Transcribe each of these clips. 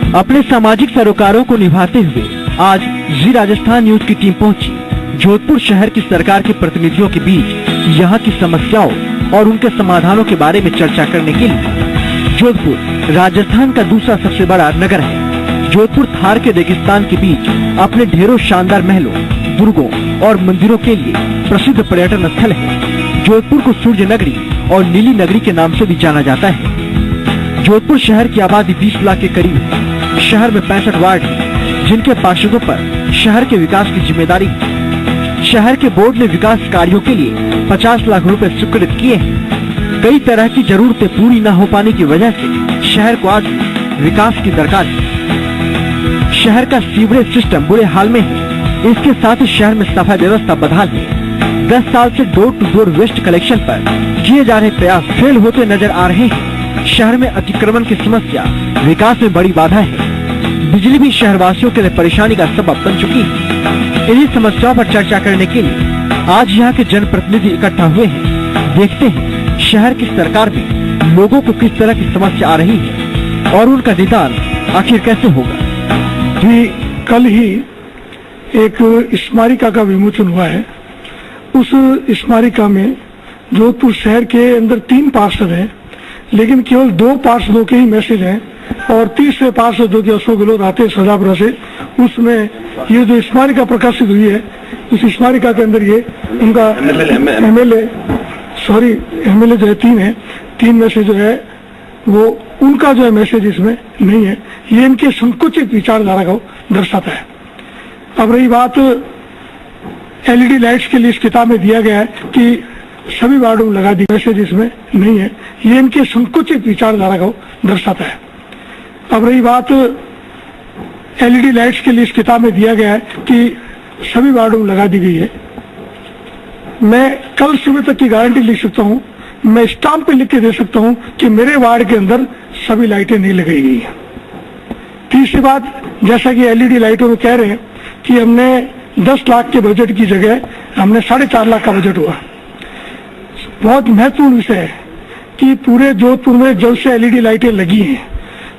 अपने सामाजिक सरोकारों को निभाते हुए आज जी राजस्थान न्यूज की टीम पहुंची जोधपुर शहर की सरकार के प्रतिनिधियों के बीच यहाँ की समस्याओं और उनके समाधानों के बारे में चर्चा करने के लिए। जोधपुर राजस्थान का दूसरा सबसे बड़ा नगर है। जोधपुर थार के रेगिस्तान के बीच अपने ढेरों शानदार महलों, दुर्गों और मंदिरों के लिए प्रसिद्ध पर्यटन स्थल है। जोधपुर को सूर्य नगरी और नीली नगरी के नाम से भी जाना जाता है। जोधपुर शहर की आबादी 20 लाख के करीब है। शहर में 65 वार्ड हैं, जिनके पार्षदों पर शहर के विकास की जिम्मेदारी है। शहर के बोर्ड ने विकास कार्यों के लिए 50 लाख रुपए स्वीकृत किए हैं। कई तरह की जरूरतें पूरी न हो पाने की वजह से शहर को आज विकास की दरकार है। शहर का सीवरेज सिस्टम बुरे हाल में है। इसके साथ ही शहर में सफाई व्यवस्था बदहाल है। 10 साल से door to door waste collection पर किए जा रहे प्रयास फेल होते नजर आ रहे हैं। शहर में अतिक्रमण की समस्या विकास में बड़ी बाधा है। बिजली भी शहरवासियों के लिए परेशानी का सबब बन चुकी है। इन्हीं समस्याओं पर चर्चा करने के लिए आज यहाँ के जनप्रतिनिधि इकट्ठा हुए हैं। देखते हैं शहर की सरकार में लोगों को किस तरह की समस्या आ रही है और उनका निदान आखिर कैसे होगा। जी, कल ही एक स्मारिका का विमोचन हुआ है। उस स्मारिका में जोधपुर शहर के अंदर 3 पार्षद हैं, लेकिन केवल 2 पार्षदों के ही मैसेज हैं और तीसरे पार्षद जो कि अशोक गहलोत आते सदापुरा से, उसमें ये जो स्मारिका प्रकाशित हुई है उस स्मारिका के अंदर ये उनका एमएलए जो है 3 है, 3 में से जो है वो उनका जो है मैसेज इसमें नहीं है। ये इनके संकुचित विचारधारा को दर्शाता है। अब रही बात एलईडी लाइट्स के लिए इस किताब में दिया गया है कि सभी वार्डों में लगा दी, मैसेज इसमें नहीं है। ये इनके संकुचित विचारधारा को दर्शाता है। अब रही बात एलईडी लाइट्स के लिए इस किताब में दिया गया है कि सभी वार्डों में लगा दी गई है। मैं कल सुबह तक की गारंटी लिख सकता हूं, मैं स्टाम्प पे लिख के दे सकता हूं कि मेरे वार्ड के अंदर सभी लाइटें नहीं लगाई गई हैं। तीसरी बात, जैसा कि एलईडी लाइटों में कह रहे हैं कि हमने 10 लाख के बजट की जगह हमने 4.5 लाख का बजट हुआ। बहुत महत्वपूर्ण विषय है कि पूरे जोधपुर में जब से एलईडी लाइटें लगी हैं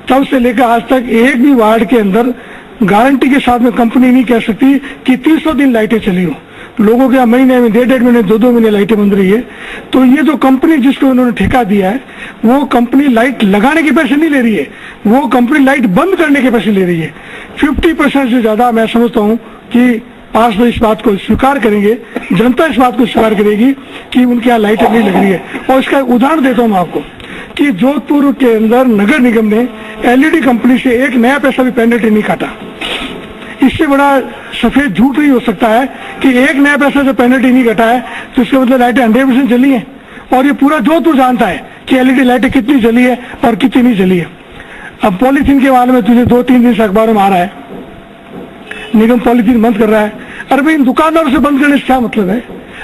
तब से लेकर आज तक एक भी वार्ड के अंदर गारंटी के साथ में कंपनी नहीं कह सकती कि 300 दिन लाइटें चली हो। लोगों के महीने में 1.5 महीने 2-2 महीने लाइटें बंद रही है। तो ये जो कंपनी जिसको उन्होंने ठेका दिया है वो कंपनी लाइट लगाने के पैसे नहीं ले रही है, वो कंपनी लाइट बंद करने के पैसे ले रही है। 50% से ज्यादा मैं समझता हूँ कि पार्षद इस बात को स्वीकार करेंगे, जनता इस बात को स्वीकार करेगी कि उनके यहाँ लाइटें नहीं लग रही है। और इसका उदाहरण देता हूँ मैं आपको कि जोधपुर के अंदर नगर निगम ने एलईडी कंपनी से एक नया पैसा भी पेनल्टी नहीं काटा। इससे बड़ा सफेद झूठ नहीं हो सकता है कि एक नया पैसा जो पेनल्टी नहीं कटा है तो इसका मतलब लाइटें 100% जली है। और ये पूरा जोधपुर जानता है कि एलईडी लाइटें कितनी जली है और कितनी नहीं जली है। अब पॉलीथीन के बारे में तुझे 2-3 दिन से अखबारों में आ रहा है, निगम पॉलीथीन बंद कर रहा है। अरे भाई, इन दुकानदारों से बंद करने से क्या मतलब है?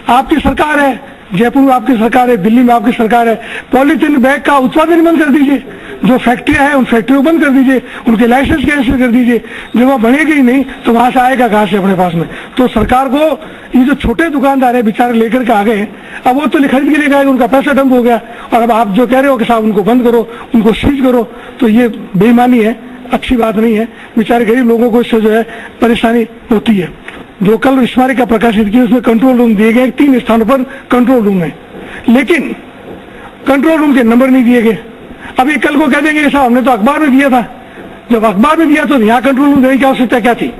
आपकी सरकार है, जयपुर में आपकी सरकार है, दिल्ली में आपकी सरकार है, पॉलीथीन बैग का उत्पादन बंद कर दीजिए। जो फैक्ट्रियां हैं उन फैक्ट्रियों को बंद कर दीजिए, उनके लाइसेंस कैंसिल कर दीजिए। जब वह बनेगी ही नहीं तो वहां से आएगा कहां से अपने पास में। तो सरकार को ये जो छोटे दुकानदार है बेचारे लेकर के आ गए, अब वो तो खरीद के लेकर आएगा, उनका पैसा डंप हो गया। और अब आप जो कह रहे हो कि साहब उनको बंद करो, उनको सीज करो, तो ये बेईमानी है, अच्छी बात नहीं है। बेचारे गरीब लोगों को इससे जो है परेशानी होती है। जो कल स्मारिका प्रकाशित की उसमें कंट्रोल रूम दिए गए, 3 स्थानों पर कंट्रोल रूम है, लेकिन कंट्रोल रूम के नंबर नहीं दिए गए। अभी कल को कह देंगे कि साहब हमने तो अखबार में दिया था। जब अखबार में दिया तो यहाँ कंट्रोल रूम देने की आवश्यकता क्या थी?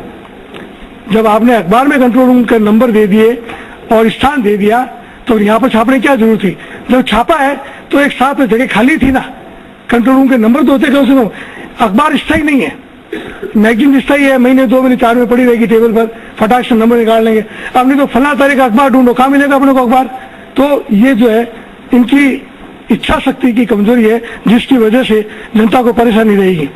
जब आपने अखबार में कंट्रोल रूम का नंबर दे दिए और स्थान दे दिया तो यहाँ पर छापने की क्या जरूरत थी? जब छापा है तो एक साथ में जगह खाली थी ना, कंट्रोल रूम के नंबर तो होते कम से कम। अखबार स्थायी नहीं है, मैगजीन स्थायी है, महीने 2 महीने 4 में पड़ी रहेगी टेबल पर, फटाक से नंबर निकाल लेंगे। अब नहीं तो फला तारीख अखबार ढूंढो, कहाँ मिलेगा अपने को अखबार? तो ये जो है इनकी इच्छा शक्ति की कमजोरी है जिसकी वजह से जनता को परेशानी रहेगी।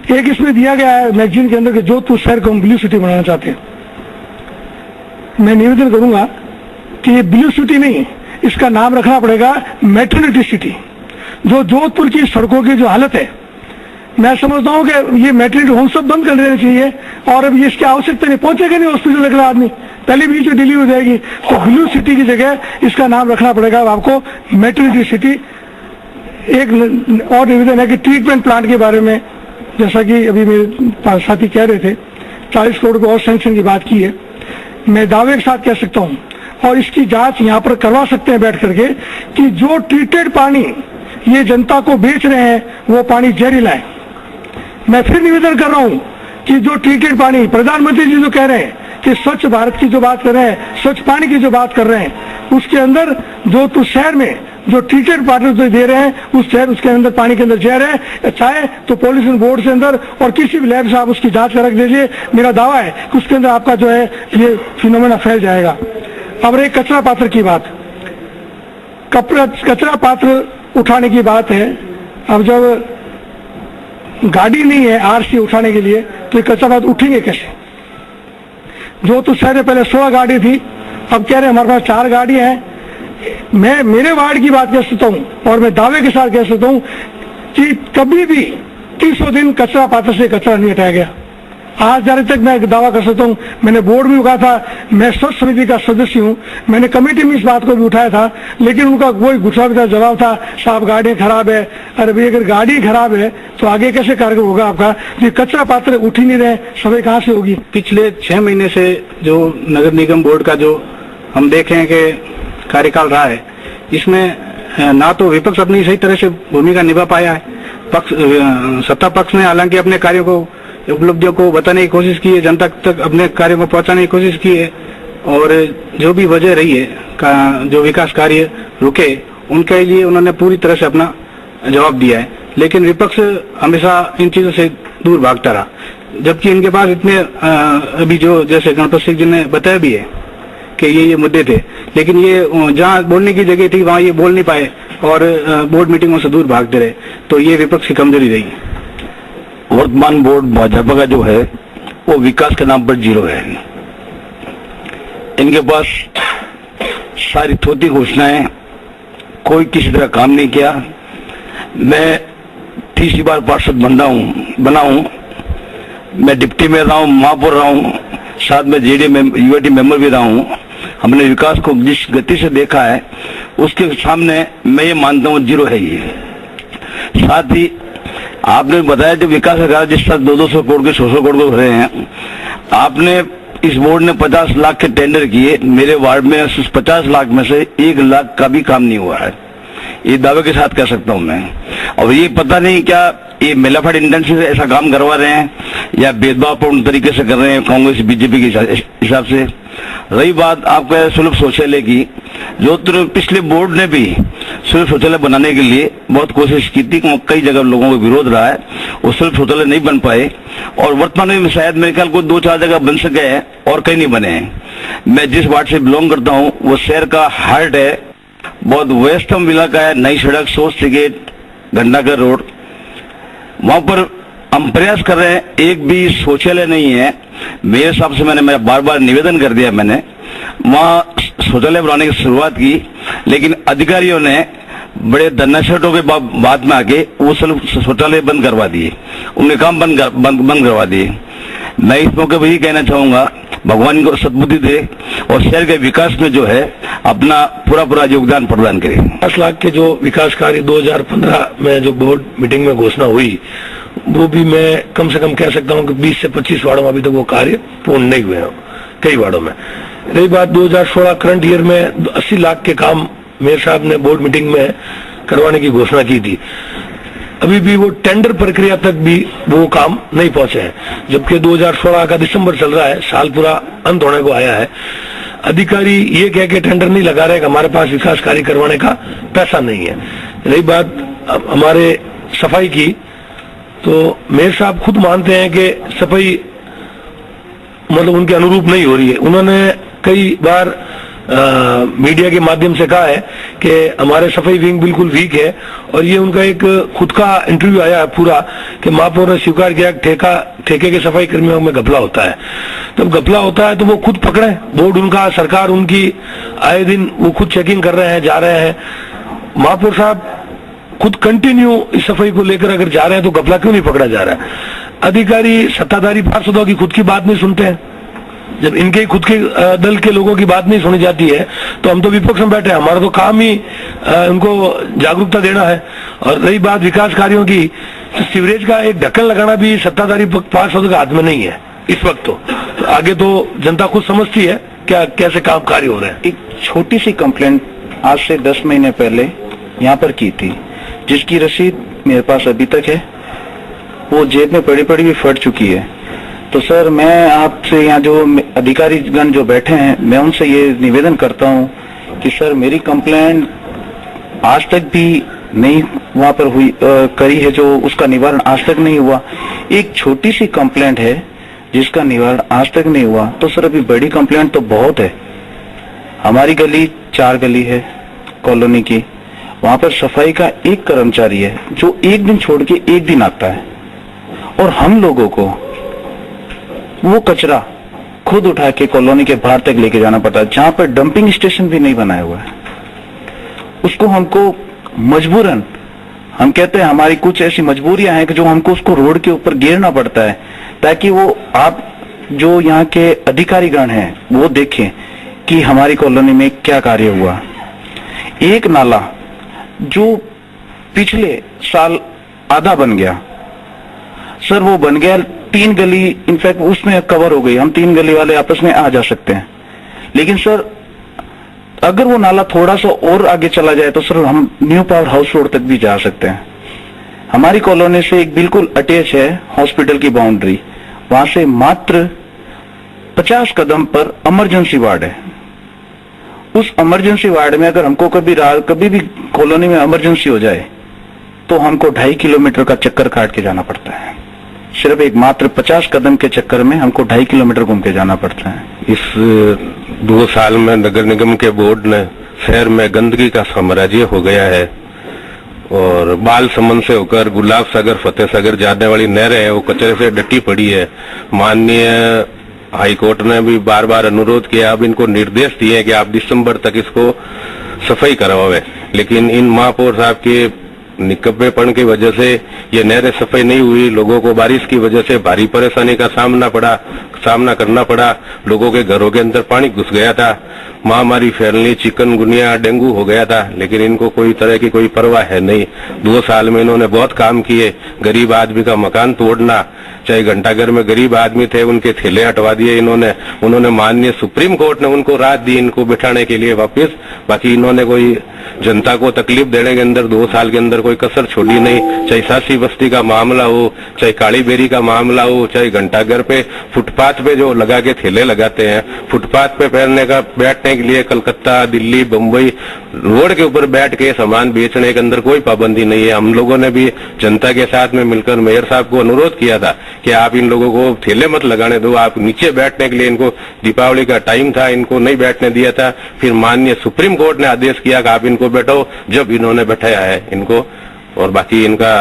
एक इसमें दिया गया है मैगजीन के अंदर कि जोधपुर शहर को हम ब्लू सिटी बनाना चाहते हैं। मैं निवेदन करूंगा कि ये ब्लू सिटी नहीं, इसका नाम रखना पड़ेगा मैटरनिटी सिटी। जो जोधपुर की सड़कों की जो हालत है, मैं समझता हूँ कि ये मैटरनिटी होम सब बंद कर देना चाहिए। और अब ये इसकी आवश्यकता नहीं, पहुंचेगा नहीं हॉस्पिटल लग रहा आदमी, पहले भी डिलीवरी हो जाएगी। तो ब्लू सिटी की जगह इसका नाम रखना पड़ेगा आपको मैटरनिटी सिटी। एक और निवेदन है कि ट्रीटमेंट प्लांट के बारे में जैसा कि अभी मेरे साथी कह रहे थे 40 करोड़ को और सैंक्शन की बात की है। मैं दावे के साथ कह सकता हूँ और इसकी जांच यहाँ पर करवा सकते हैं बैठ करके कि जो ट्रीटेड पानी ये जनता को बेच रहे हैं वो पानी जहरीला है। मैं फिर निवेदन कर रहा हूँ कि जो ट्रीटेड पानी प्रधानमंत्री जी जो कह रहे हैं कि स्वच्छ भारत की जो बात कर रहे हैं, स्वच्छ पानी की जो बात कर रहे हैं, उसके अंदर जो तो शहर में जो ट्रीटेड वाटर जो दे रहे हैं उस शहर उसके अंदर पानी के अंदर जहर है। चाहे तो पॉल्यूशन बोर्ड से अंदर और किसी भी लैब से आप उसकी जांच कर दीजिए, मेरा दावा है कि उसके अंदर आपका जो है ये फिनोमेना फैल जाएगा। अब रही कचरा पात्र की बात, कचरा पात्र उठाने की बात है। अब जब गाड़ी नहीं है आरसी उठाने के लिए तो ये कचरा पात्र उठेंगे कैसे? जो तो शहर में पहले 16 गाड़ी थी, अब कह रहे हैं हमारे पास 4 गाड़ियां हैं। मैं मेरे वार्ड की बात कह सकता हूं और मैं दावे के साथ कह सकता हूं कि कभी भी 300 दिन कचरा पात्र से कचरा नहीं हटाया गया। आज जाने तक मैं दावा कर सकता हूं, मैंने बोर्ड भी उठाया था, मैं स्वच्छ समिति का सदस्य हूं, मैंने कमेटी में इस बात को भी उठाया था, लेकिन उनका कोई गुस्सा का जवाब था, साहब गाड़ी खराब है। अरे भाई अगर गाड़ी खराब है तो आगे कैसे कार्यक्रम होगा आपका? ये कचरा पात्र उठ ही नहीं रहे, सफाई कहाँ से होगी? पिछले 6 महीने से जो नगर निगम बोर्ड का जो हम देख रहे हैं कि कार्यकाल रहा है, इसमें ना तो विपक्ष अपनी सही तरह से भूमिका निभा पाया है। सत्ता पक्ष ने हालांकि अपने कार्यों को, उपलब्धियों को बताने की कोशिश की है, जनता तक अपने कार्यों को पहुंचाने की कोशिश की है, और जो भी वजह रही है जो विकास कार्य रुके उनके लिए उन्होंने पूरी तरह से अपना जवाब दिया है। लेकिन विपक्ष हमेशा इन चीजों से दूर भागता रहा, जबकि इनके पास इतने अभी जो जैसे गणपत सिंह जी ने बताया भी है कि ये मुद्दे थे, लेकिन ये जहाँ बोलने की जगह थी वहाँ ये बोल नहीं पाए और बोर्ड मीटिंगों से दूर भागते रहे। तो ये विपक्ष की कमजोरी रही। वर्तमान बोर्ड भाजपा का जो है वो विकास के नाम पर जीरो है। इनके पास सारी थोती घोषणाएं, कोई किसी तरह काम नहीं किया। मैं 30 बार पार्षद बना हूं, मैं डिप्टी में रहा हूं, महापौर रहा हूं, साथ में जेडी में यूआईटी मेंबर भी रहा हूं। हमने विकास को जिस गति से देखा है उसके सामने मैं ये मानता हूं जीरो है ये। साथ ही आपने बताया जो विकास कार्य जिस तरह 200 करोड़ के 100 करोड़ के भरे हैं, आपने इस बोर्ड ने 50 लाख के टेंडर किए, मेरे वार्ड में 50 लाख में से 1 लाख का भी काम नहीं हुआ है। ये दावे के साथ कह सकता हूं मैं। और ये पता नहीं क्या ये मेलाफाइड इंटेंशन से ऐसा काम करवा रहे हैं या भेदभावपूर्ण तरीके से कर रहे हैं कांग्रेस बीजेपी के हिसाब से। रही बात आपका सुलभ शौचालय की, जो पिछले बोर्ड ने भी सुलभ शौचालय बनाने के लिए बहुत कोशिश की थी, कई जगह लोगों को विरोध रहा है, वो सुलभ शौचालय नहीं बन पाए और वर्तमान में शायद मेरे ख्याल को 2-4 जगह बन सके हैं और कहीं नहीं बने हैं। मैं जिस वार्ड से बिलोंग करता हूँ वो शहर का हार्ट है, बहुत व्यस्तम इलाका है, नई सड़क, सोच गेट, घंटाघर रोड, वहां पर हम प्रयास कर रहे हैं, एक भी शौचालय नहीं है। मेरे हिसाब से मैंने बार बार निवेदन कर दिया, मैंने वहां शौचालय बनाने की शुरुआत की, लेकिन अधिकारियों ने बड़े धन्नाशटों के बाद में आके वो शौचालय बंद करवा दिए, उनके काम बंद करवा दिए। मैं इस मौके पर यही कहना चाहूंगा, भगवान को सद्बुद्धि दे और शहर के विकास में जो है अपना पूरा योगदान प्रदान करे। 10 लाख के जो विकास कार्य 2015 में जो बोर्ड मीटिंग में घोषणा हुई, वो भी मैं कम से कम कह सकता हूं कि 20 से 25 वार्डों में अभी तक वो कार्य पूर्ण नहीं हुए हैं, कई वार्डों में। रही बात 2016 करंट ईयर में 80 लाख के काम मेयर साहब ने बोर्ड मीटिंग में करवाने की घोषणा की थी, अभी भी वो टेंडर प्रक्रिया तक भी वो काम नहीं पहुंचे हैं, जबकि 2016 का दिसंबर चल रहा है, साल पूरा अंत होने को आया है। अधिकारी ये कह के टेंडर नहीं लगा रहे कि हमारे पास विकास कार्य करवाने का पैसा नहीं है। रही बात हमारे सफाई की, तो मेयर साहब खुद मानते हैं कि सफाई मतलब उनके अनुरूप नहीं हो रही है। उन्होंने कई बार मीडिया के माध्यम से कहा है कि हमारे सफाई विंग बिल्कुल वीक है, और ये उनका एक खुद का इंटरव्यू आया है पूरा कि महापौर ने स्वीकार किया ठेके के सफाई कर्मियों में घपला होता है। तब घपला होता है तो वो खुद पकड़े, बोर्ड उनका, सरकार उनकी, आए दिन वो खुद चेकिंग कर रहे हैं, जा रहे हैं। महापौर साहब खुद कंटिन्यू इस सफाई को लेकर अगर जा रहे हैं तो घपला क्यों नहीं पकड़ा जा रहा है? अधिकारी सत्ताधारी पार्षदों की खुद की बात नहीं सुनते हैं। जब इनके खुद के दल के लोगों की बात नहीं सुनी जाती है तो हम तो विपक्ष में बैठे हैं, हमारा तो काम ही उनको जागरूकता देना है। और रही बात विकास कार्यों की, तो सीवरेज का एक ढक्कन लगाना भी सत्ताधारी पार्षदों के हाथ में नहीं है इस वक्त। तो आगे तो जनता खुद समझती है क्या कैसे काम कार्य हो रहे हैं। एक छोटी सी कंप्लेंट आज से 10 महीने पहले यहाँ पर की थी, जिसकी रसीद मेरे पास अभी तक है, वो जेब में पड़ी पड़ी भी फट चुकी है। तो सर मैं आपसे यहाँ जो अधिकारीगण जो बैठे हैं, मैं उनसे ये निवेदन करता हूँ कि सर मेरी कंप्लेंट आज तक भी नहीं वहां पर हुई करी है, जो उसका निवारण आज तक नहीं हुआ। एक छोटी सी कंप्लेंट है जिसका निवारण आज तक नहीं हुआ, तो सर अभी बड़ी कंप्लेंट तो बहुत है। हमारी गली 4 गली है कॉलोनी की, वहां पर सफाई का एक कर्मचारी है जो एक दिन छोड़ के एक दिन आता है, और हम लोगों को वो कचरा खुद उठा के कॉलोनी के बाहर तक लेके जाना पड़ता है, जहां पर डंपिंग स्टेशन भी नहीं बनाया हुआ है। उसको हमको मजबूरन, हम कहते हैं हमारी कुछ ऐसी मजबूरियां हैं कि जो हमको उसको रोड के ऊपर गिरना पड़ता है, ताकि वो आप जो यहाँ के अधिकारीगण हैं वो देखें कि हमारी कॉलोनी में क्या कार्य हुआ। एक नाला जो पिछले साल आधा बन गया सर, वो बन गया 3 गली, इनफैक्ट उसमें कवर हो गई, हम 3 गली वाले आपस में आ जा सकते हैं। लेकिन सर अगर वो नाला थोड़ा सा और आगे चला जाए तो सर हम न्यू पावर हाउस रोड तक भी जा सकते हैं। हमारी कॉलोनी से एक बिल्कुल अटैच है हॉस्पिटल की बाउंड्री, वहां से मात्र 50 कदम पर इमरजेंसी वार्ड है। उस इमरजेंसी वार्ड में अगर हमको कभी भी कॉलोनी में इमरजेंसी हो जाए तो हमको 2.5 किलोमीटर का चक्कर काट के जाना पड़ता है। सिर्फ एक मात्र 50 कदम के चक्कर में हमको 2.5 किलोमीटर घूम के जाना पड़ता है। इस 2 साल में नगर निगम के बोर्ड ने शहर में गंदगी का साम्राज्य हो गया है, और बाल समन से होकर गुलाब सागर फतेह सागर जाने वाली नहरें है वो कचरे से डटी पड़ी है। माननीय हाईकोर्ट ने भी बार बार अनुरोध किया, अब इनको निर्देश दिए कि आप दिसंबर तक इसको सफाई करवावे, लेकिन इन महापौर साहब के निकम्मेपन की वजह से ये नहरें सफाई नहीं हुई। लोगों को बारिश की वजह से भारी परेशानी का सामना करना पड़ा। लोगों के घरों के अंदर पानी घुस गया था, महामारी फैलनी, चिकनगुनिया, डेंगू हो गया था, लेकिन इनको कोई तरह की कोई परवाह है नहीं। 2 साल में इन्होंने बहुत काम किए। गरीब आदमी का मकान तोड़ना, चाहे घंटाघर में गरीब आदमी थे उनके थैले हटवा दिए उन्होंने माननीय सुप्रीम कोर्ट ने उनको राहत दी इनको बिठाने के लिए वापस। बाकी इन्होंने कोई जनता को तकलीफ देने के अंदर 2 साल के अंदर कोई कसर छोड़ी नहीं। चाहे सासी बस्ती का मामला हो, चाहे काली बेरी का मामला हो, चाहे घंटाघर पे फुटपाथ पे जो लगा के थैले लगाते हैं, फुटपाथ पे बैठने के लिए कलकत्ता, दिल्ली, बम्बई रोड के ऊपर बैठ के सामान बेचने के अंदर कोई पाबंदी नहीं है। हम लोगों ने भी जनता के साथ में मिलकर मेयर साहब को अनुरोध किया था कि आप इन लोगों को थैले मत लगाने दो, आप नीचे बैठने के लिए, इनको दीपावली का टाइम था, इनको नहीं बैठने दिया था। फिर माननीय सुप्रीम कोर्ट ने आदेश किया कि आप इनको बैठो, जब इन्होंने बैठाया है इनको। और बाकी इनका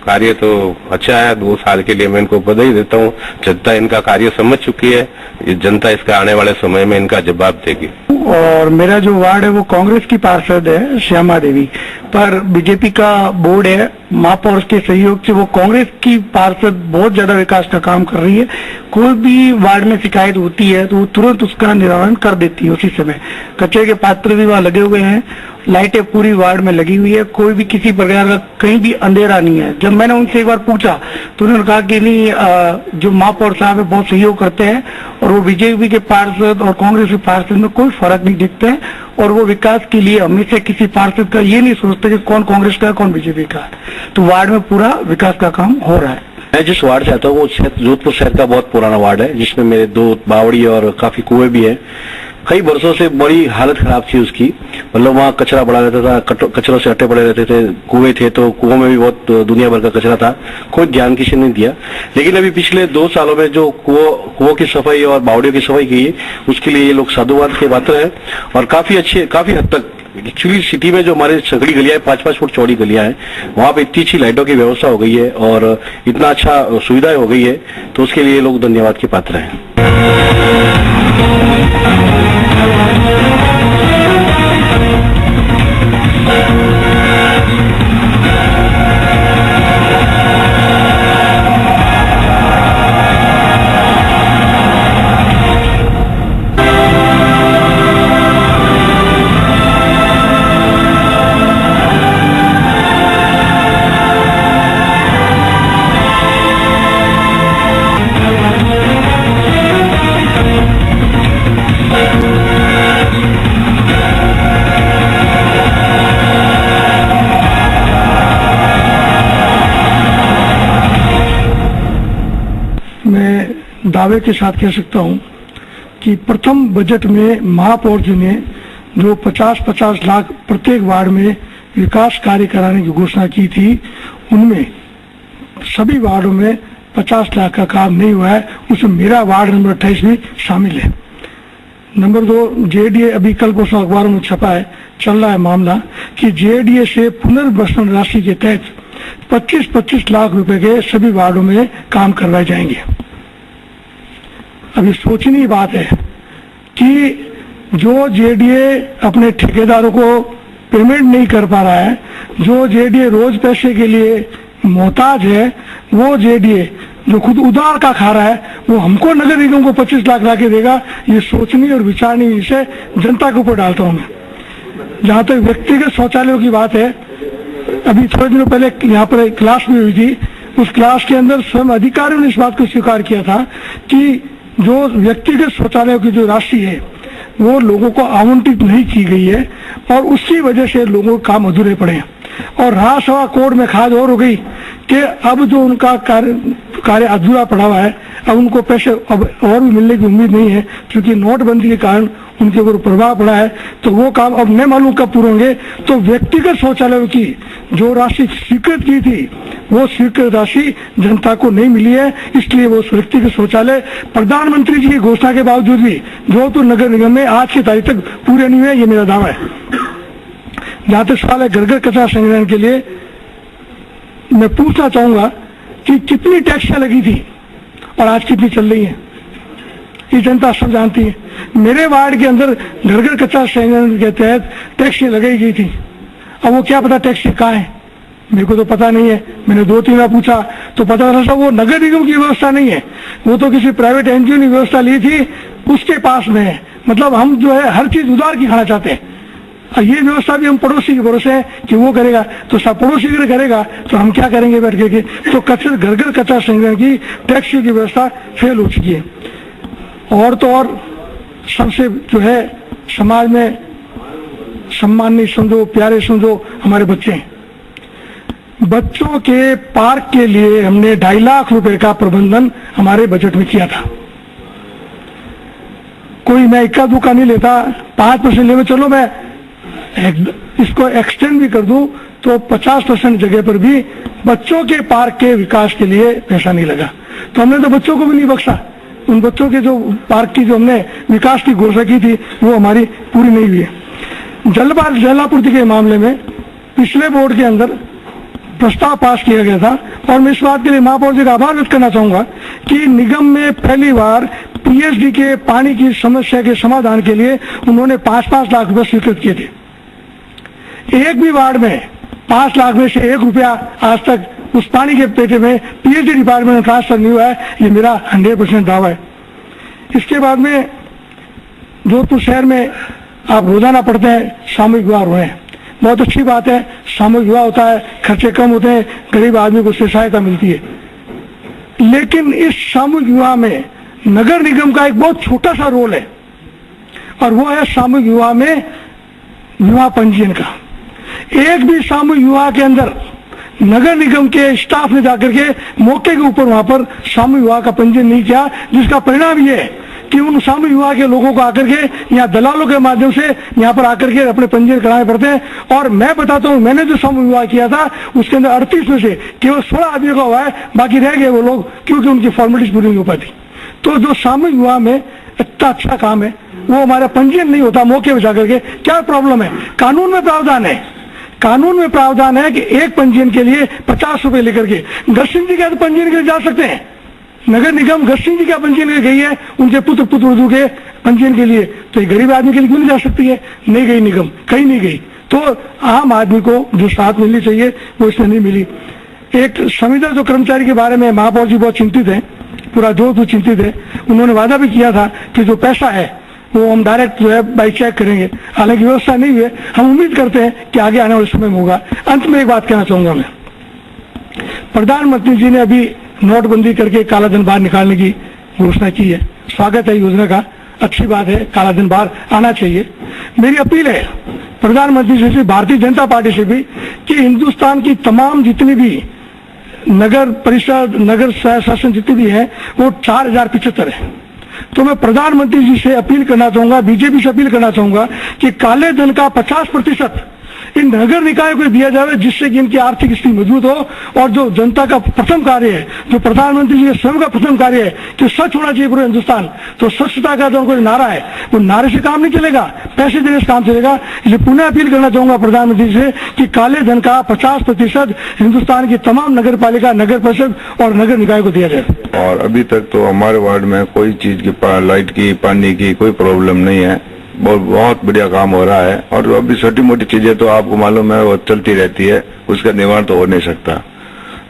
कार्य तो अच्छा है। 2 साल के लिए मैं इनको बधाई देता हूँ। जनता इनका कार्य समझ चुकी है, जनता इसका आने वाले समय में इनका जवाब देगी। और मेरा जो वार्ड है वो कांग्रेस की पार्षद है श्यामा देवी, पर बीजेपी का बोर्ड है, महापौर के सहयोग से वो कांग्रेस की पार्षद बहुत ज्यादा विकास का काम कर रही है। कोई भी वार्ड में शिकायत होती है तो वो तुरंत उसका निवारण कर देती है उसी समय। कचरे के पात्र भी वहाँ लगे हुए हैं, लाइटें पूरी वार्ड में लगी हुई है, कोई भी किसी प्रकार का कहीं भी अंधेरा नहीं है। जब मैंने उनसे एक बार पूछा तो उन्होंने कहा कि नहीं, जो महापौर साहब है बहुत सहयोग करते हैं और वो बीजेपी के पार्षद और कांग्रेस के पार्षद में कोई फर्क नहीं दिखता है, और वो विकास के लिए हमेशा किसी पार्षद का ये नहीं सोचते कि कौन कांग्रेस का है कौन बीजेपी का है। तो वार्ड में पूरा विकास का काम हो रहा है। मैं जिस वार्ड से आता हूँ वो जोधपुर शहर का बहुत पुराना वार्ड है, जिसमें मेरे 2 बावड़ी और काफी कुएं भी है। कई वर्षों से बड़ी हालत खराब थी उसकी, मतलब वहाँ कचरा पड़ा रहता था, कचरों से अट्टे पड़े रहते थे। कुएं थे तो कुओं में भी बहुत दुनिया भर का कचरा था, कोई ध्यान किसी ने दिया। लेकिन अभी पिछले 2 सालों में जो कुओं की सफाई और बावड़ियों की सफाई की, उसके लिए ये लोग साधुवाद के पात्र हैं। और काफी हद तक एक्चुअली सिटी में जो हमारे संकड़ी गलियां है, 5-5 फुट चौड़ी गलियां हैं, वहां पे इतनी अच्छी लाइटों की व्यवस्था हो गई है और इतना अच्छा सुविधाएं हो गई है, तो उसके लिए लोग धन्यवाद के पात्र हैं। दावे के साथ कह सकता हूं कि प्रथम बजट में महापौर जी ने जो 50-50 लाख प्रत्येक वार्ड में विकास कार्य कराने की घोषणा की थी, उनमें सभी वार्डों में 50 लाख का काम नहीं हुआ है। उसमें मेरा वार्ड नंबर 28 भी शामिल है। नंबर 2, जेडीए, अभी कल को अखबारों में छपा है, चल रहा है मामला कि जेडीए से पुनर्वसन राशि के तहत 25-25 लाख रुपए के सभी वार्डों में काम करवाए जाएंगे। अभी सोचने की बात है कि जो जेडीए अपने ठेकेदारों को पेमेंट नहीं कर पा रहा है, जो जेडीए रोज पैसे के लिए मोहताज है, वो जेडीए जो खुद उधार का खा रहा है, वो हमको नगर निगम को 25 लाख ला के देगा। ये सोचनी और विचारनी विषय जनता के ऊपर डालता हूं मैं। जहां तक व्यक्तिगत शौचालयों की बात है, अभी थोड़े दिनों पहले यहाँ पर एक क्लास भी हुई थी। उस क्लास के अंदर स्वयं अधिकारियों ने इस बात को स्वीकार किया था कि जो व्यक्तिगत शौचालयों की जो राशि है वो लोगों को आवंटित नहीं की गई है और उसकी वजह से लोगों के काम अधूरे पड़े हैं। और राज्यसभा कोर्ट में खाद और हो गई कि अब जो उनका कार्य अधूरा पड़ा हुआ है, अब उनको पैसे अब और भी मिलने की उम्मीद नहीं है, क्योंकि नोटबंदी के कारण उनके ऊपर प्रभाव पड़ा है, तो वो काम अब नहीं मालूम कब पूरे होंगे। तो व्यक्तिगत शौचालयों की जो राशि स्वीकृत की थी, वो स्वीकृत राशि जनता को नहीं मिली है। इसलिए वो व्यक्तिगत शौचालय प्रधानमंत्री जी की घोषणा के बावजूद भी जोधपुर नगर निगम में आज की तारीख तक पूरे नहीं हुए, ये मेरा दावा है। जहां तक सवाल है घर-घर कचरा संग्रहण के लिए, मैं पूछना चाहूंगा कि कितनी टैक्सें लगी थी और आज कितनी चल रही है, ये जनता सब जानती है। मेरे वार्ड के अंदर घर-घर कचरा संग्रहण के तहत टैक्सी लगाई गई थी। अब वो क्या पता टैक्सी कहाँ है, मेरे को तो पता नहीं है। मैंने 2-3 बार पूछा तो पता चला वो नगर निगम की व्यवस्था नहीं है, वो तो किसी प्राइवेट एनजीओ ने व्यवस्था ली थी, उसके पास में है। मतलब हम जो है हर चीज उधार की खाना चाहते हैं। और ये व्यवस्था भी हम पड़ोसी के भरोसे है कि वो करेगा, तो सब पड़ोसी करेगा तो हम क्या करेंगे बैठ के। तो घर-घर कचरा संग्रहण की टैक्सी की व्यवस्था फेल हो चुकी है। और तो और सबसे जो है समाज में सम्माननीय समझो, प्यारे समझो, हमारे बच्चे हैं। बच्चों के पार्क के लिए हमने 2.5 लाख रुपए का प्रबंधन हमारे बजट में किया था। कोई मैं इक्का दुक्का नहीं लेता, 5% ले, चलो मैं इसको एक्सटेंड भी कर दूं तो 50% जगह पर भी बच्चों के पार्क के विकास के लिए पैसा नहीं लगा। तो हमने तो बच्चों को भी नहीं बख्शा। उन बच्चों के जो पार्क की जो हमने विकास की घोषणा की थी वो हमारी पूरी नहीं हुई है। जलापूर्ति के मामले में पिछले बोर्ड के अंदर प्रस्ताव पास किया गया था और मैं इस बात के लिए महापौर जी का आभार व्यक्त करना चाहूंगा कि निगम में पहली बार पीएचडी के पानी की समस्या के समाधान के लिए उन्होंने 5-5 लाख रुपए स्वीकृत किए थे। एक भी वार्ड में 5 लाख में से 1 रुपया आज तक उस पानी के पेटे में पीएचडी डिपार्टमेंट में ट्रांसफर नहीं हुआ है, ये मेरा 100% दावा है। इसके बाद में जोधपुर शहर में आप रोजाना पढ़ते हैं सामूहिक विवाह हो रहे हैं, बहुत अच्छी बात है। सामूहिक विवाह होता है, खर्चे कम होते हैं, गरीब आदमी को उससे सहायता मिलती है। लेकिन इस सामूहिक विवाह में नगर निगम का एक बहुत छोटा सा रोल है और वो है सामूहिक विवाह में विवाह पंजीयन का। एक भी सामूहिक विवाह के अंदर नगर निगम के स्टाफ ने जाकर के मौके के ऊपर वहां पर सामूहिक विवाह का पंजीयन नहीं किया, जिसका परिणाम ये है कि उन सामूहिक विवाह के लोगों को आकर के यहाँ दलालों के माध्यम से यहाँ पर आकर के अपने पंजीयन कराने पड़ते हैं। और मैं बताता हूँ, मैंने जो सामूहिक विवाह किया था उसके अंदर 38 में से केवल 16 आदमी का हुआ है, बाकी रह गए वो लोग क्योंकि उनकी फॉर्मेलिटीज पूरी नहीं हो पाती। तो जो सामूहिक विवाह में इतना अच्छा काम है वो हमारा पंजीयन नहीं होता मौके पर जाकर के। क्या प्रॉब्लम है? कानून में प्रावधान है, कानून में प्रावधान है कि एक पंजीयन के लिए 50 रुपए लेकर के। गढ़ जी का तो पंजीयन के लिए जा सकते हैं, नगर निगम गढ़ जी का पंजीयन के गई है उनके पुत्र वधू के पंजीयन के लिए, तो गरीब आदमी के लिए क्यों नहीं जा सकती है? नहीं गई निगम, कहीं नहीं गई। तो आम आदमी को जो साथ मिलनी चाहिए वो इसमें नहीं मिली। एक संविदा जो कर्मचारी के बारे में महापौर जी बहुत चिंतित है, पूरा जोधपुर चिंतित है। उन्होंने वादा भी किया था कि जो पैसा है वो हम डायरेक्ट जो है बाई चेक करेंगे, हालांकि व्यवस्था नहीं हुई है। हम उम्मीद करते हैं कि आगे आने वाले समय में होगा। अंत में एक बात कहना चाहूंगा मैं, प्रधानमंत्री जी ने अभी नोटबंदी करके काला धन बाहर निकालने की घोषणा की है, स्वागत है योजना का, अच्छी बात है, काला धन बाहर आना चाहिए। मेरी अपील है प्रधानमंत्री जी से, भारतीय जनता पार्टी से भी कि हिंदुस्तान की तमाम जितनी भी नगर परिषद, नगर शासन जितने भी हैं वो 4075 है। तो मैं प्रधानमंत्री जी से अपील करना चाहूंगा, बीजेपी से अपील करना चाहूंगा कि काले धन का 50% इन नगर निकाय को दिया जाए, जिससे कि इनकी आर्थिक स्थिति मजबूत हो। और जो जनता का प्रथम कार्य है, जो प्रधानमंत्री जी के स्वयं का प्रथम कार्य है कि स्वच्छ होना चाहिए पूरे हिंदुस्तान, तो स्वच्छता का जो कोई नारा है वो नारे से काम नहीं चलेगा, पैसे देने से काम चलेगा। इसलिए पुनः अपील करना चाहूंगा प्रधानमंत्री से कि काले धन का 50% हिंदुस्तान की तमाम नगर पालिका, नगर परिषद और नगर निकाय को दिया जाए। और अभी तक तो हमारे वार्ड में कोई चीज की लाइट की, पानी की कोई प्रॉब्लम नहीं है। बहुत बढ़िया काम हो रहा है। और अभी छोटी मोटी चीजें तो आपको मालूम है वो चलती रहती है, उसका निवारण तो हो नहीं सकता।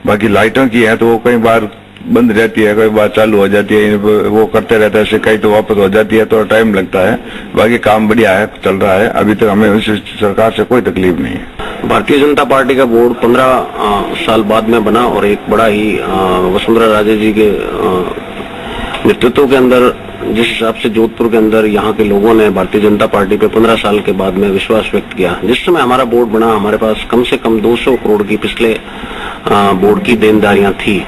बाकी लाइटों की है तो वो कई बार बंद रहती है, कई बार चालू हो जाती है, वो करते रहता है, कई तो वापस हो जाती है, तो टाइम लगता है। बाकी काम बढ़िया है, चल रहा है। अभी तक हमें सरकार से कोई तकलीफ नहीं है। भारतीय जनता पार्टी का बोर्ड 15 साल बाद में बना और एक बड़ा ही वसुंधरा राजे जी के नेतृत्व के अंदर, जिस हिसाब से जोधपुर के अंदर यहाँ के लोगों ने भारतीय जनता पार्टी पे 15 साल के बाद में विश्वास व्यक्त किया। जिस समय हमारा बोर्ड बना, हमारे पास कम से कम 200 करोड़ की पिछले बोर्ड की देनदारियां थी।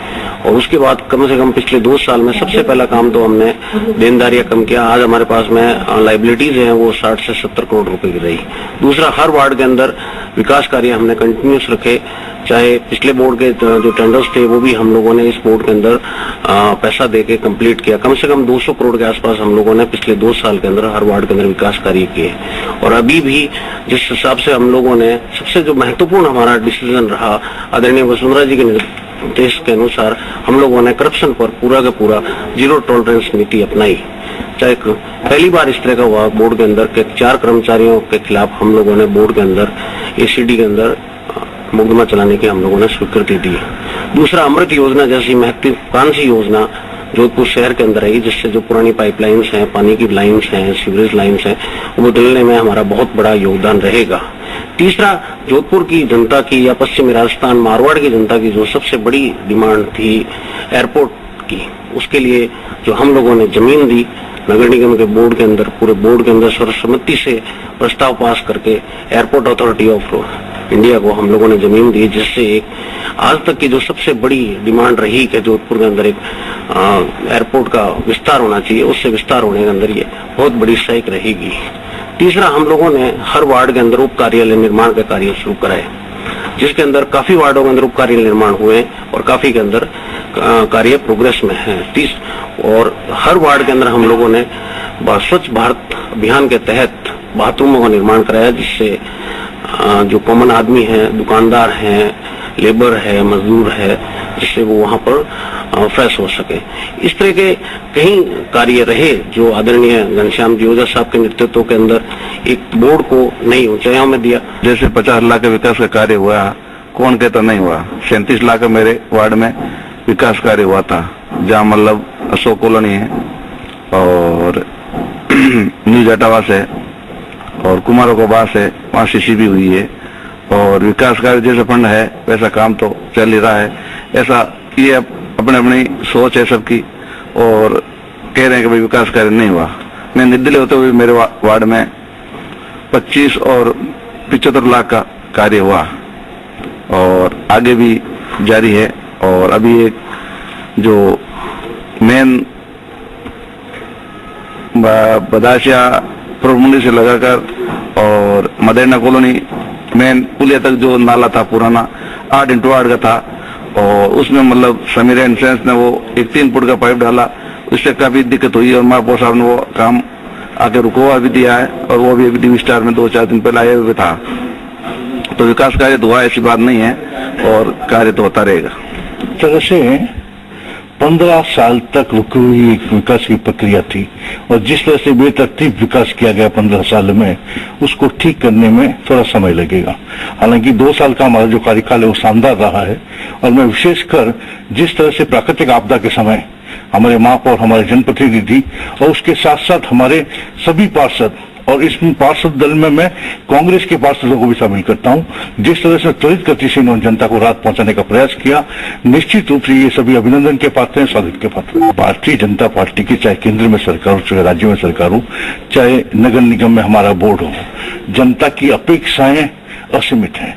और उसके बाद कम से कम पिछले 2 साल में सबसे पहला काम तो हमने देनदारियां कम किया। आज हमारे पास में लाइबिलिटीज हैं वो 60 से 70 करोड़ रुपए की रही। दूसरा, हर वार्ड के अंदर विकास कार्य हमने कंटिन्यूस रखे। चाहे पिछले बोर्ड के जो टेंडर्स थे वो भी हम लोगों ने इस बोर्ड के अंदर पैसा देके कंप्लीट किया। कम से कम 200 करोड़ के आसपास हम लोगों ने पिछले 2 साल के अंदर हर वार्ड के अंदर विकास कार्य किए। और अभी भी जिस हिसाब से हम लोगों ने, सबसे जो महत्वपूर्ण हमारा डिसीजन रहा, आदरणीय वसुंधरा जी के निर्देश के अनुसार हम लोगों ने करप्शन पर पूरा का पूरा जीरो टॉलरेंस नीति अपनाई। चाहे पहली बार इस तरह का हुआ बोर्ड के अंदर के 4 कर्मचारियों के खिलाफ हम लोगों ने बोर्ड के अंदर एसीडी के अंदर मुकदमा चलाने की हम लोगों ने स्वीकृति दी। दूसरा, अमृत योजना जैसी महत्वाकांक्षी योजना जोधपुर शहर के अंदर आई, जिससे जो पुरानी पाइपलाइंस हैं, पानी की लाइंस हैं, सीवरेज लाइंस हैं, वो बदलने में हमारा बहुत बड़ा योगदान रहेगा। तीसरा, जोधपुर की जनता की या पश्चिमी राजस्थान मारवाड़ की जनता की जो सबसे बड़ी डिमांड थी एयरपोर्ट की, उसके लिए जो हम लोगों ने जमीन दी नगर निगम के बोर्ड के अंदर, पूरे बोर्ड के अंदर सर्वसम्मति से प्रस्ताव पास करके एयरपोर्ट अथॉरिटी ऑफ इंडिया को हम लोगों ने जमीन दी, जिससे एक आज तक की जो सबसे बड़ी डिमांड रही कि जोधपुर के अंदर एक एयरपोर्ट का विस्तार होना चाहिए, उससे विस्तार होने के अंदर ये बहुत बड़ी सहायक रहेगी। तीसरा, हम लोगों ने हर वार्ड के अंदर उप कार्यालय निर्माण के कार्य शुरू कराए, जिसके अंदर काफी वार्डों के अंदर उप कार्यालय निर्माण हुए और काफी के अंदर कार्य प्रोग्रेस में है। और हर वार्ड के अंदर हम लोगों ने स्वच्छ भारत अभियान के तहत बाथरूमों का निर्माण कराया, जिससे जो कॉमन आदमी है, दुकानदार हैं, लेबर है, मजदूर है, जिससे वो वहां पर फ्रेश हो सके। इस तरह के कई कार्य रहे जो आदरणीय घनश्याम जी ओझा साहब के नेतृत्व के अंदर एक बोर्ड को नई ऊंचाइयों में दिया। जैसे 50 लाख का विकास का कार्य हुआ, कौन कहता नहीं हुआ। 37 लाख का मेरे वार्ड में विकास कार्य हुआ था, जहाँ मतलब अशोक कॉलोनी है और न्यू जटावास है और कुमारों को बास है, वहाँ सीसीबी हुई है। और विकास कार्य जैसा फंड है वैसा काम तो चल ही रहा है। ऐसा ये अपने अपनी सोच है सबकी, और कह रहे हैं कि भाई विकास कार्य नहीं हुआ। मैं निर्दलीय होते हुए मेरे वार्ड में 25 और 75 लाख का कार्य हुआ और आगे भी जारी है। और अभी एक जो मेन बदाशिया प्रमुंडी से लगाकर और मदेना कॉलोनी मेन पुलिया तक जो नाला था पुराना 8x8 का था, और उसमें मतलब समीर एंड सेंस ने वो एक 3 फुट का पाइप डाला, उससे काफी दिक्कत हुई और महापौर साहब ने वो काम आके रुकवा भी दिया है और वो भी टीवी स्टार में 2-4 दिन पहले आए हुए था। तो विकास कार्य तो हुआ, ऐसी बात नहीं है, और कार्य तो होता रहेगा। तरह से 15 साल तक रुकी हुई एक विकास की प्रक्रिया थी और जिस तरह से बेतरतीब विकास किया गया 15 साल में, उसको ठीक करने में थोड़ा समय लगेगा। हालांकि 2 साल का हमारा जो कार्यकाल है वो शानदार रहा है। और मैं विशेषकर जिस तरह से प्राकृतिक आपदा के समय हमारे महापौर, हमारे जनप्रतिनिधि और उसके साथ साथ हमारे सभी पार्षद, और इस पार्षद दल में मैं कांग्रेस के पार्षदों को भी शामिल करता हूं, जिस तरह से त्वरित गति से इन्होंने जनता को राहत पहुंचाने का प्रयास किया, निश्चित रूप से ये सभी अभिनंदन के पात्र हैं, स्वागत के पात्र हैं। भारतीय जनता पार्टी की चाहे केंद्र में सरकार हो, चाहे राज्य में सरकार हो, चाहे नगर निगम में हमारा बोर्ड हो, जनता की अपेक्षाएं असीमित हैं।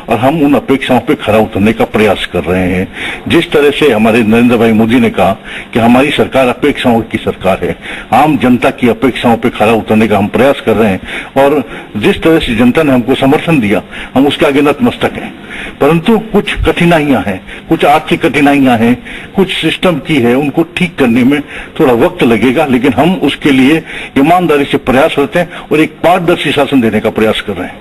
और हम उन अपेक्षाओं पे खरा उतरने का प्रयास कर रहे हैं। जिस तरह से हमारे नरेंद्र भाई मोदी ने कहा कि हमारी सरकार अपेक्षाओं की सरकार है, आम जनता की अपेक्षाओं पे खरा उतरने का हम प्रयास कर रहे हैं और जिस तरह से जनता ने हमको समर्थन दिया हम उसके आगे नतमस्तक हैं। परंतु कुछ कठिनाइयां हैं, कुछ आर्थिक कठिनाइयां हैं, कुछ सिस्टम की है, उनको ठीक करने में थोड़ा वक्त लगेगा, लेकिन हम उसके लिए ईमानदारी से प्रयास करते हैं और एक पारदर्शी शासन देने का प्रयास कर रहे हैं।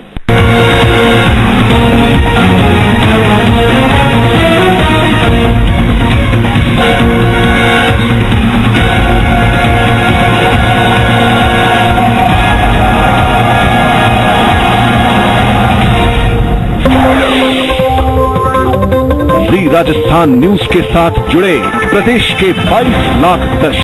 जी राजस्थान न्यूज के साथ जुड़े प्रदेश के 22 लाख दर्शक।